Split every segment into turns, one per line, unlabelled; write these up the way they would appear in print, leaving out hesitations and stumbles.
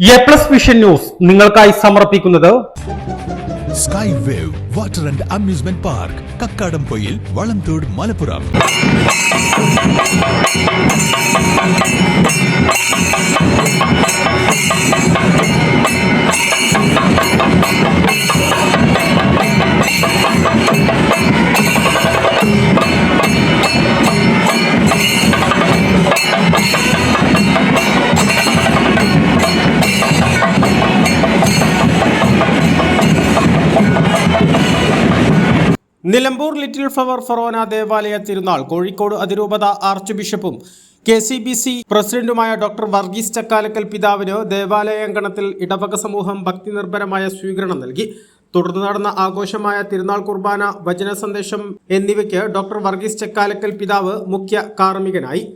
A+ vision news നിങ്ങൾക്കായി സമർപ്പിക്കുന്നത്
sky wave water and amusement park, Kakkadampoyil, Valamthode, Malappuram.
Nilambur little flower ഫൊറോന ദേവാലയ തിരുനാൾ കോഴിക്കോട് അതിരൂപത ആർച്ച് ബിഷപ്പും KCBC പ്രസിഡന്റുമായ ഡോക്ടർ വർഗീസ് ചക്കാലക്കൽ പിതാവിന് ദേവാലയാങ്കണത്തിൽ ഇടവക സമൂഹം ഭക്തിനിർഭരമായ സ്വീകരണം നൽകി. തുടർന്ന് നടന്ന ആഘോഷമായ തിരുനാൾ കുർബാന, വചന സന്ദേശം എന്നിവയ്ക്ക് ഡോക്ടർ വർഗീസ് ചക്കാലക്കൽ പിതാവ് മുഖ്യ കാർമ്മികനായി.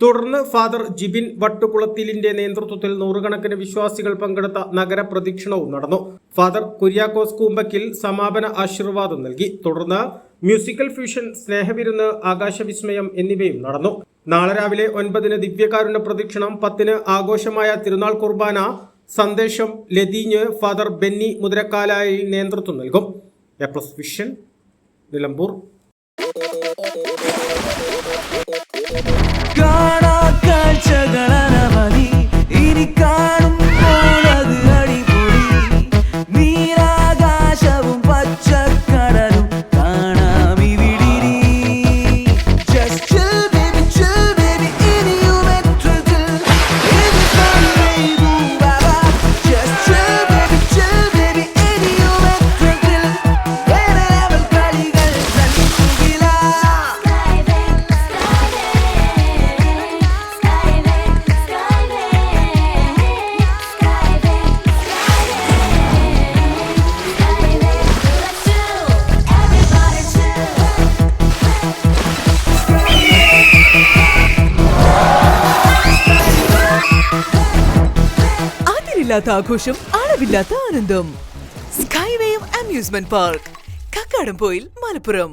തുടർന്ന് ഫാദർ ജിബിൻ വട്ടുകുളത്തിലിന്റെ നേതൃത്വത്തിൽ നൂറുകണക്കിന് വിശ്വാസികൾ പങ്കെടുത്ത നഗരപ്രദക്ഷിണവും നടന്നു. ഫാദർ കുര്യാക്കോസ് കൂമ്പക്കിൽ സമാപന ആശീർവാദം നൽകി. തുടർന്ന് മ്യൂസിക്കൽ ഫ്യൂഷൻ, സ്നേഹവിരുന്ന്, ആകാശവിസ്മയം എന്നിവയും നടന്നു. നാളെ രാവിലെ 9-ന് ദിവ്യകാരുണ്യ പ്രദക്ഷിണം, 10-ന് ആഘോഷമായ തിരുനാൾ കുർബാന സന്ദേശം ലതീഞ്ഞ് ഫാദർ ബെന്നി മുതിരക്കാലായി നേതൃത്വം നൽകും. A+ vision, Nilambur.
ആഘോഷം, അളവില്ലാത്ത ആനന്ദം. Sky wave amusement park, Kakkadampoyil, Malappuram.